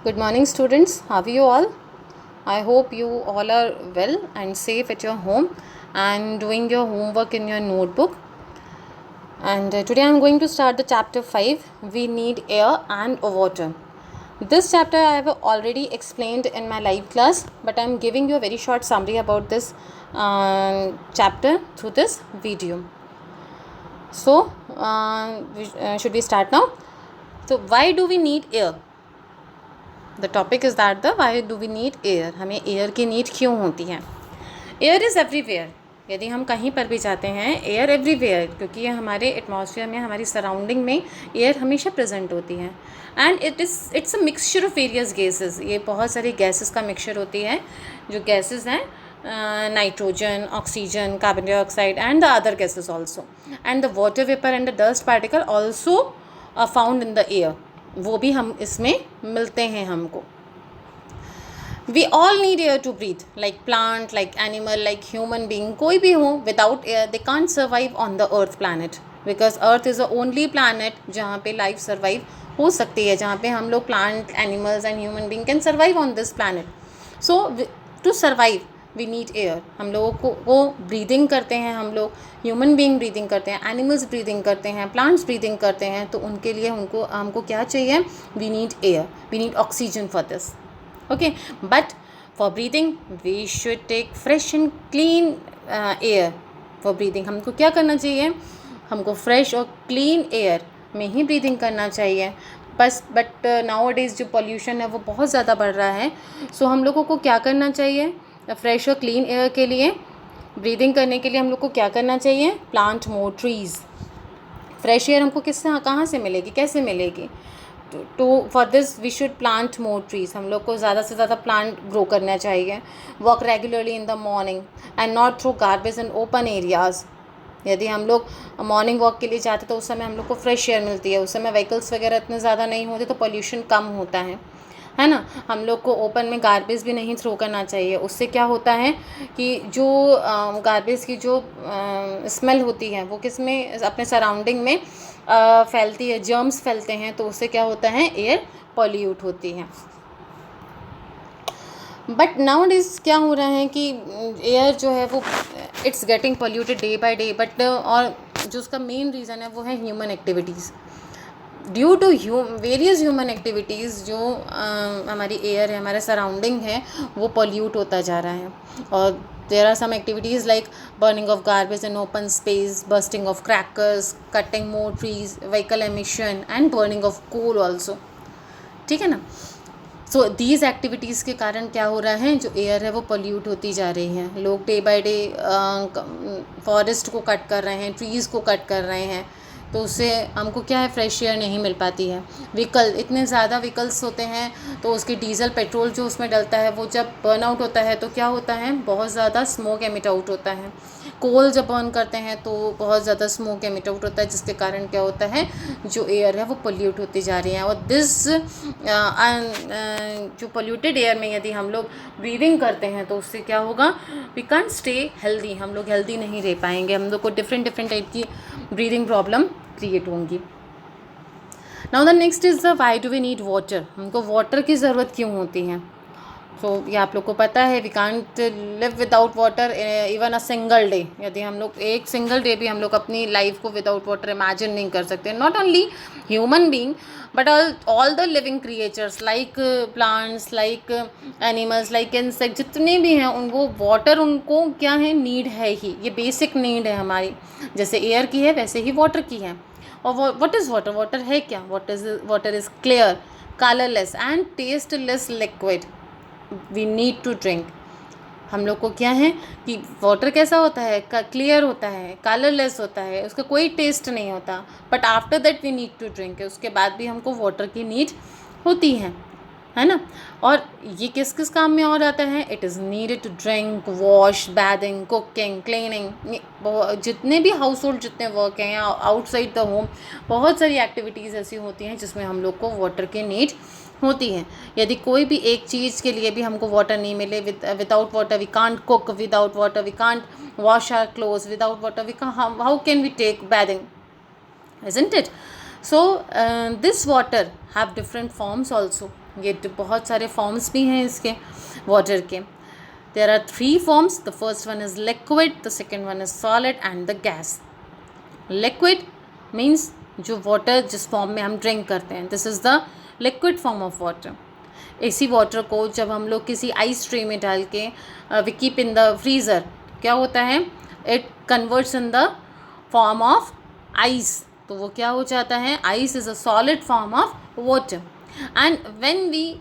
Good morning, students. How are you all? I hope you all are well and safe at your home and doing your homework in your notebook. And today I am going to start the chapter 5. We need air and water. This chapter I have already explained in my live class, but I am giving you a very short summary about this chapter through this video. So, should we start now? So, why do we need air? The topic is that the why do we need air, हमें air की need क्यों होती है. Air is everywhere. यदि हम कहीं पर भी जाते हैं, एयर एवरीवेयर, क्योंकि ये हमारे एटमॉस्फेयर में, हमारी सराउंडिंग में एयर हमेशा प्रेजेंट होती है. And it's a mixture of various gases. ये बहुत सारी गैसेस का मिक्सचर होती है. जो गैसेस हैं, nitrogen, oxygen, carbon dioxide and the other gases also. And the water vapour and the dust particle also are found in the air. वो भी हम इसमें मिलते हैं हमको. We all need air to breathe. Like plant, like animal, like human being, कोई भी हो, without air they can't survive on the earth planet, because earth is the only planet जहाँ पे लाइफ सर्वाइव हो सकती है, जहाँ पे हम लोग plant, animals and human being can survive on this planet. So to survive we need air. हम लोगों को वो ब्रीदिंग करते हैं, हम लोग ह्यूमन बीइंग ब्रीदिंग करते हैं, एनिमल्स ब्रीदिंग करते हैं, प्लांट्स ब्रीदिंग करते हैं. तो उनके लिए हमको क्या चाहिए? We need air, we need oxygen for this. Okay, but for breathing we should take fresh and clean air. For breathing हमको क्या करना चाहिए? हमको फ्रेश और क्लीन एयर में ही ब्रीदिंग करना चाहिए. बट नाउ डेज़ जो पॉल्यूशन है वो बहुत ज़्यादा बढ़ रहा है. सो हम लोगों को क्या करना चाहिए? फ्रेश और क्लीन एयर के लिए, ब्रीदिंग करने के लिए हम लोग को क्या करना चाहिए? Plant more trees. Fresh air हमको कहाँ से मिलेगी, कैसे मिलेगी? To for this we should plant more trees. हम लोग को ज़्यादा से ज़्यादा प्लांट ग्रो करना चाहिए. Walk regularly in the morning and not through garbage in open areas. यदि हम लोग मॉर्निंग वॉक के लिए जाते तो उस समय हम लोग को फ्रेश एयर मिलती है. उस समय व्हीकल्स वगैरह इतने ज़्यादा नहीं होते, तो पॉल्यूशन कम होता है ना. हम लोग को ओपन में गार्बेज भी नहीं थ्रो करना चाहिए. उससे क्या होता है कि जो गार्बेज की जो स्मेल होती है वो किस में, अपने सराउंडिंग में फैलती है, जर्म्स फैलते हैं. तो उससे क्या होता है? एयर पॉल्यूट होती है. बट नाउ डेज क्या हो रहा है कि एयर जो है वो it's getting polluted day by day. But और जो उसका मेन रीज़न है वो है human activities. Due to various human activities जो हमारी एयर है, हमारा सराउंडिंग है, वो पॉल्यूट होता जा रहा है. और there are some activities like burning of garbage in open space, bursting of crackers, cutting more trees, vehicle emission and burning of coal also. ठीक है ना. सो दीज एक्टिविटीज़ के कारण क्या हो रहा है? जो एयर है वो पॉल्यूट होती जा रही है. लोग डे बाय डे फॉरेस्ट को कट कर रहे हैं, ट्रीज़ को कट कर रहे हैं. तो उससे हमको क्या है? फ्रेश एयर नहीं मिल पाती है. व्हीकल, इतने ज़्यादा व्हीकल्स होते हैं तो उसकी डीजल पेट्रोल जो उसमें डलता है वो जब बर्न आउट होता है तो क्या होता है? बहुत ज़्यादा स्मोक एमिट आउट होता है. कोल जब बर्न करते हैं तो बहुत ज़्यादा स्मोक एमिट आउट होता है, जिसके कारण क्या होता है? जो एयर है वो पोल्यूट होती जा रही है. और दिस जो पोल्यूटेड एयर में यदि हम लोग ब्रीदिंग करते हैं तो उससे क्या होगा? We can't stay healthy. हम लोग हेल्दी नहीं रह पाएंगे. हम लोग को डिफरेंट टाइप की ब्रीदिंग प्रॉब्लम क्रिएट होंगी. Now the next is the why do we need water. हमको वाटर की ज़रूरत क्यों होती है? तो ये आप लोग को पता है, we can't live without water even a single day. यदि हम लोग एक सिंगल डे भी हम लोग अपनी लाइफ को विदाउट वाटर इमेजिन नहीं कर सकते. Not only human being but all the living creatures like plants, like animals, like insect, जितने भी हैं उनको वाटर, उनको क्या है? नीड है ही. ये बेसिक नीड है हमारी. जैसे एयर की है वैसे ही वाटर की है. और व्हाट इज़ वाटर? वाटर है क्या? Water is clear, colourless and tasteless liquid we need to drink. हम लोग को क्या है कि वाटर कैसा होता है? क्लियर होता है, कलरलेस होता है, उसका कोई टेस्ट नहीं होता. But after that we need to drink. उसके बाद भी हमको वाटर की नीड होती है ना. और ये किस किस काम में और आता है? It is needed to drink, wash, bathing, cooking, cleaning. जितने भी हाउस होल्ड जितने वर्क हैं या आउटसाइड द होम, बहुत सारी एक्टिविटीज़ ऐसी होती हैं जिसमें हम लोग को वाटर की नीड होती है. यदि कोई भी एक चीज़ के लिए भी हमको वाटर नहीं मिले, without water we can't cook, without water we can't wash our clothes, without water we how can we take bathing, isn't it? So this water have different forms also. ये बहुत सारे फॉर्म्स भी हैं इसके water के. There are 3 forms. The first one is liquid, the second one is solid and the gas. Liquid means जो water जिस form में हम ड्रिंक करते हैं, this is the liquid form of water. इसी वाटर को जब हम लोग किसी आइस ट्रे में डाल के we keep in the freezer, क्या होता है, it converts in the form of ice. तो वो क्या हो जाता है, ice is a solid form of water. And when we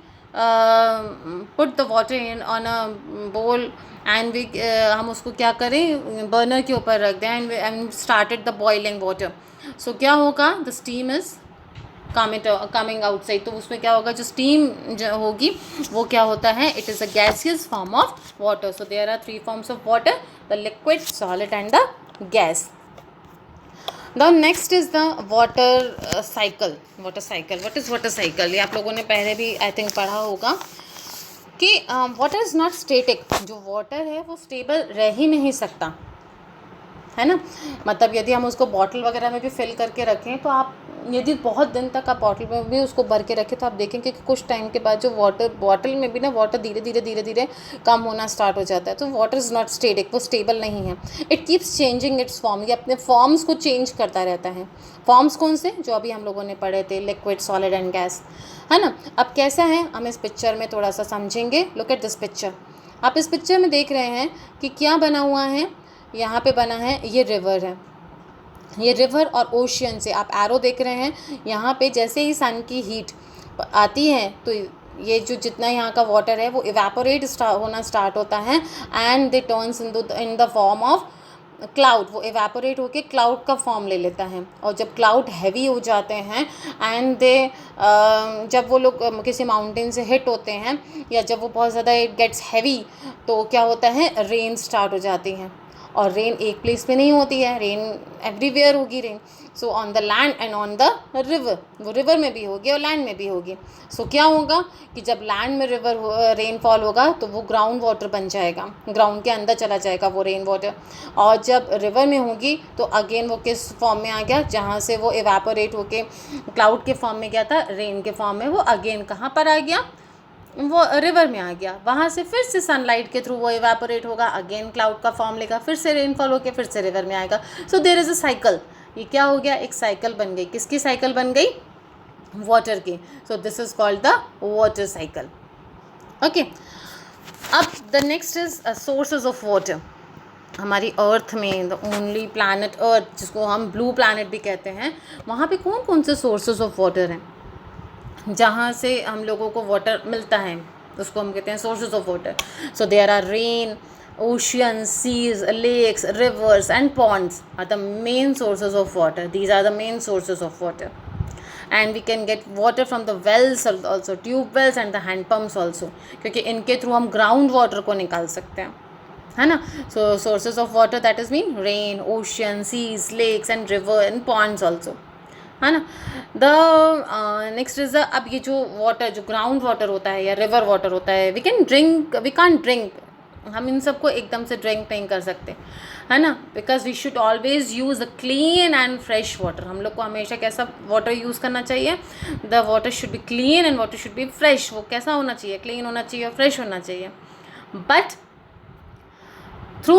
put the water in on a bowl and we हम उसको क्या करें, बर्नर के ऊपर रख दें and started the boiling water. So क्या होगा, the steam is coming outside. तो उसमें क्या होगा, जो स्टीम जो होगी वो क्या होता है, it is a gaseous form of water. So there are 3 forms of water, the liquid, solid and the gas. The next is the water cycle. Water cycle, what is water cycle, ये आप लोगों ने पहले भी I think पढ़ा होगा कि water is not static. जो वाटर है वो स्टेबल रह ही नहीं सकता, है ना. मतलब यदि हम उसको बॉटल वगैरह में भी फिल करके रखें, तो आप यदि बहुत दिन तक आप बॉटल में भी उसको भर के रखें, तो आप देखेंगे कि कुछ टाइम के बाद जो वाटर बॉटल में भी ना वाटर धीरे धीरे कम होना स्टार्ट हो जाता है. तो वाटर इज़ नॉट स्टेटिक, वो स्टेबल नहीं है. It keeps changing it's form, ये अपने फॉर्म्स को चेंज करता रहता है. फॉर्म्स कौन से, जो अभी हम लोगों ने पढ़े थे, लिक्विड, सॉलिड एंड गैस, है ना. अब कैसा है, हम इस पिक्चर में थोड़ा सा समझेंगे. Look at this picture. आप इस पिक्चर में देख रहे हैं कि क्या बना हुआ है. यहाँ पे बना है, ये रिवर है. ये रिवर और ओशियन से आप एरो देख रहे हैं. यहाँ पे जैसे ही सन की हीट आती है, तो ये जो जितना यहाँ का वाटर है वो इवेपोरेट होना स्टार्ट होता है and they turns in the form of cloud. वो इवेपोरेट होके क्लाउड का फॉर्म ले लेता है. और जब क्लाउड हैवी हो जाते हैं एंड दे जब वो लोग किसी माउंटेन से हिट होते हैं, या जब वो बहुत ज़्यादा इट गेट्स हैवी, तो क्या होता है, रेन स्टार्ट हो जाती है. और रेन एक प्लेस पे नहीं होती है, रेन एवरीवेयर होगी rain. So on the land and on the river, वो रिवर में भी होगी और लैंड में भी होगी. सो क्या होगा कि जब लैंड में रेनफॉल होगा, तो वो ग्राउंड वाटर बन जाएगा, ग्राउंड के अंदर चला जाएगा वो रेन वाटर. और जब रिवर में होगी, तो अगेन वो किस फॉर्म में आ गया, जहाँ से वो इवेपोरेट होके क्लाउड के फॉर्म में गया था, रेन के फॉर्म में वो अगेन कहाँ पर आ गया, वो रिवर में आ गया. वहाँ से फिर से सनलाइट के थ्रू वो इवेपोरेट होगा, अगेन क्लाउड का फॉर्म लेगा, फिर से रेनफॉल होकर फिर से रिवर में आएगा. So there is a cycle. ये क्या हो गया, एक साइकिल बन गई. किसकी साइकिल बन गई, वाटर की. So this is called the water cycle. Okay. अब the next is sources of water. हमारी अर्थ में, द ओनली प्लानट अर्थ, जिसको हम ब्लू प्लानट भी कहते हैं, वहाँ पे कौन कौन से सोर्सेज ऑफ वाटर हैं जहाँ से हम लोगों को वाटर मिलता है, उसको हम कहते हैं sources of water. So there are rain, oceans, seas, lakes, rivers and ponds are the main sources of water. These are the main sources of water. And we can get water from the wells also, tube wells and the hand pumps also, क्योंकि इनके through हम ground water को निकाल सकते हैं, है ना. So sources of water that is mean rain, ocean, seas, lakes and river and ponds also, है ना. द नेक्स्ट इज अब ये जो वाटर, जो ग्राउंड वाटर होता है या रिवर वाटर होता है, we can drink, we can't drink. हम इन सबको एकदम से ड्रिंक नहीं कर सकते, है ना, because we should always use the clean and fresh water. हम लोग को हमेशा कैसा वाटर यूज़ करना चाहिए, the water should be clean and water should be fresh. वो कैसा होना चाहिए, क्लीन होना चाहिए और फ्रेश होना चाहिए. But through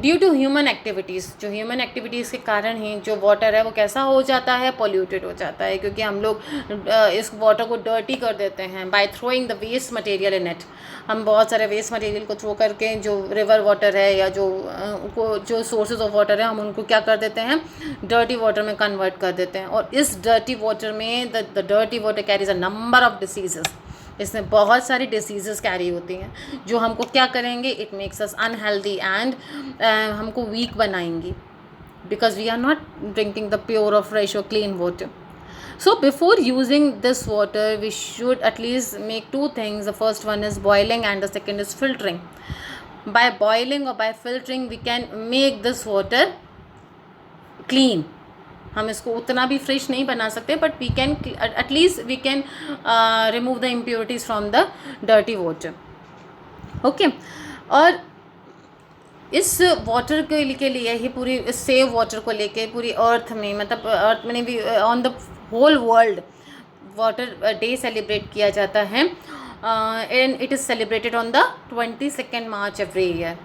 due to human activities, जो ह्यूमन एक्टिविटीज़ के कारण ही जो वाटर है वो कैसा हो जाता है, पोल्यूटेड हो जाता है, क्योंकि हम लोग इस वाटर को डर्टी कर देते हैं by throwing the waste material in it. हम बहुत सारे वेस्ट मटेरियल को थ्रो करके जो रिवर वाटर है या जो सोर्सेज ऑफ वाटर है, हम उनको क्या कर देते हैं, डर्टी वाटर में कन्वर्ट कर देते हैं. और इस डर्टी वाटर में the dirty water carries a number of diseases. इसमें बहुत सारी डिसीज़ेस कैरी होती हैं जो हमको क्या करेंगे, it makes us unhealthy and हमको वीक बनाएंगी, because we are not drinking the pure और फ्रेश और clean water. So before using this water, we should at least make 2 things. The first one is boiling and the second is filtering. By boiling or by filtering, we can make this water clean. हम इसको उतना भी fresh नहीं बना सकते, but we can at least we can remove the impurities from the dirty water. Okay. और इस water के लिए ही पूरी इस सेव वाटर को लेके पूरी अर्थ में, मतलब अर्थ में भी on the whole world, water day celebrate किया जाता है and it is celebrated on the 22 March every year.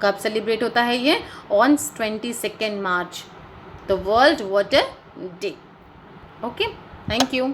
कब सेलिब्रेट होता है ये? On 22 March, the world water day. Okay, thank you.